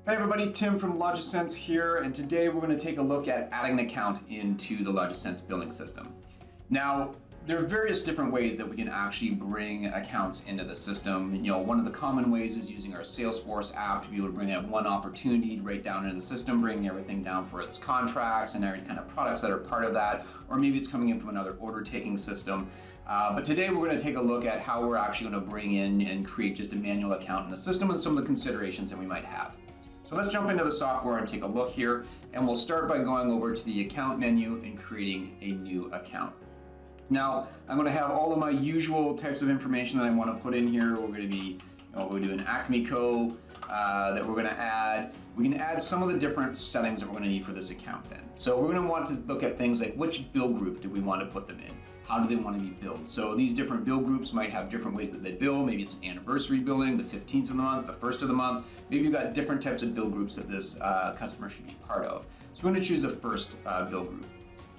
Hey everybody, Tim from LogiSense here, and today we're going to take a look at adding an account into the LogiSense billing system. Now, there are various different ways that we can actually bring accounts into the system. One of the common ways is using our Salesforce app to be able to bring out one opportunity right down into the system, bringing everything down for its contracts and every kind of products that are part of that, or maybe it's coming in from another order taking system. But today we're going to take a look at how we're actually going to bring in and create just a manual account in the system and some of the considerations that we might have. So let's jump into the software and take a look here, and we'll start by going over to the account menu and creating a new account. Now, I'm going to have all of my usual types of information that I want to put in here. We're going to be, we'll do an Acme code that we're going to add. We can add some of the different settings that we're going to need for this account then. So we're going to want to look at things like which bill group do we want to put them in? How do they want to be billed? So these different bill groups might have different ways that they bill. Maybe it's an anniversary billing, the 15th of the month, the 1st of the month. Maybe you've got different types of bill groups that this customer should be part of. So we're going to choose the first bill group.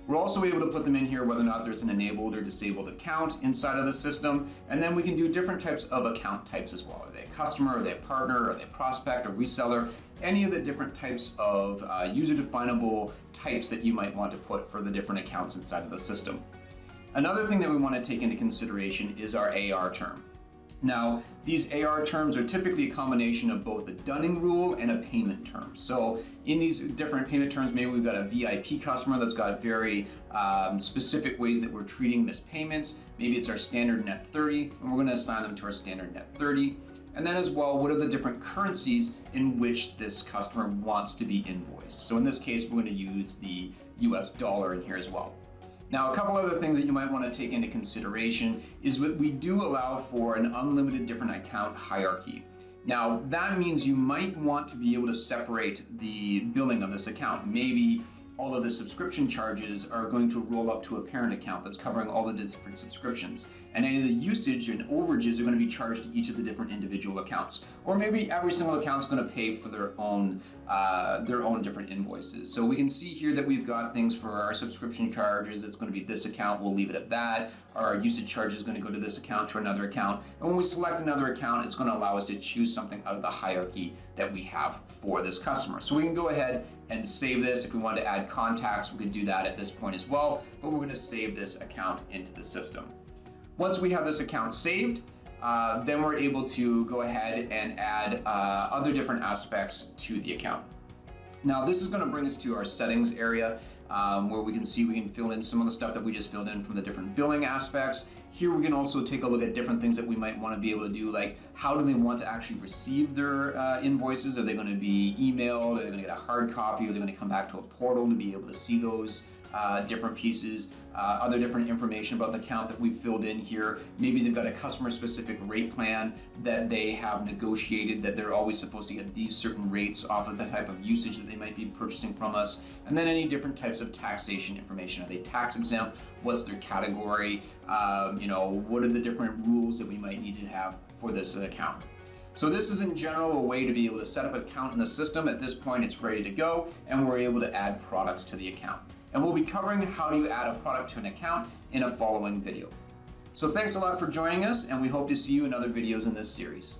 We're also able to put them in here whether or not there's an enabled or disabled account inside of the system. And then we can do different types of account types as well. Are they a customer, are they a partner, are they a prospect, a reseller? Any of the different types of user-definable types that you might want to put for the different accounts inside of the system. Another thing that we want to take into consideration is our AR term. Now, these AR terms are typically a combination of both a Dunning rule and a payment term. So in these different payment terms, maybe we've got a VIP customer that's got very specific ways that we're treating missed payments. Maybe it's our standard net 30, and we're going to assign them to our standard net 30. And then as well, what are the different currencies in which this customer wants to be invoiced? So in this case, we're going to use the US dollar in here as well. Now, a couple other things that you might want to take into consideration is that we do allow for an unlimited different account hierarchy. Now, that means you might want to be able to separate the billing of this account. Maybe all of the subscription charges are going to roll up to a parent account that's covering all the different subscriptions. And any of the usage and overages are going to be charged to each of the different individual accounts. Or maybe every single account is going to pay for their own different invoices. So we can see here that we've got things for our subscription charges. It's going to be this account. We'll leave it at that. Our usage charge is going to go to this account to another account. And when we select another account, it's going to allow us to choose something out of the hierarchy that we have for this customer. So we can go ahead and save this. If we want to add contacts, we can do that at this point as well, but we're going to save this account into the system. Once we have this account saved, then we're able to go ahead and add other different aspects to the account. Now, this is going to bring us to our settings area where we can fill in some of the stuff that we just filled in from the different billing aspects. Here we can also take a look at different things that we might want to be able to do, like how do they want to actually receive their invoices? Are they going to be emailed? Are they going to get a hard copy? Are they going to come back to a portal to be able to see those different pieces? Other different information about the account that we've filled in here. Maybe they've got a customer specific rate plan that they have negotiated, that they're always supposed to get these certain rates off of the type of usage that they might be purchasing from us. And then any different types of taxation information. Are they tax exempt? What's their category? What are the different rules that we might need to have for this account? So this is in general a way to be able to set up an account in the system. At this point, it's ready to go, and we're able to add products to the account. And we'll be covering how do you add a product to an account in a following video. So thanks a lot for joining us, and we hope to see you in other videos in this series.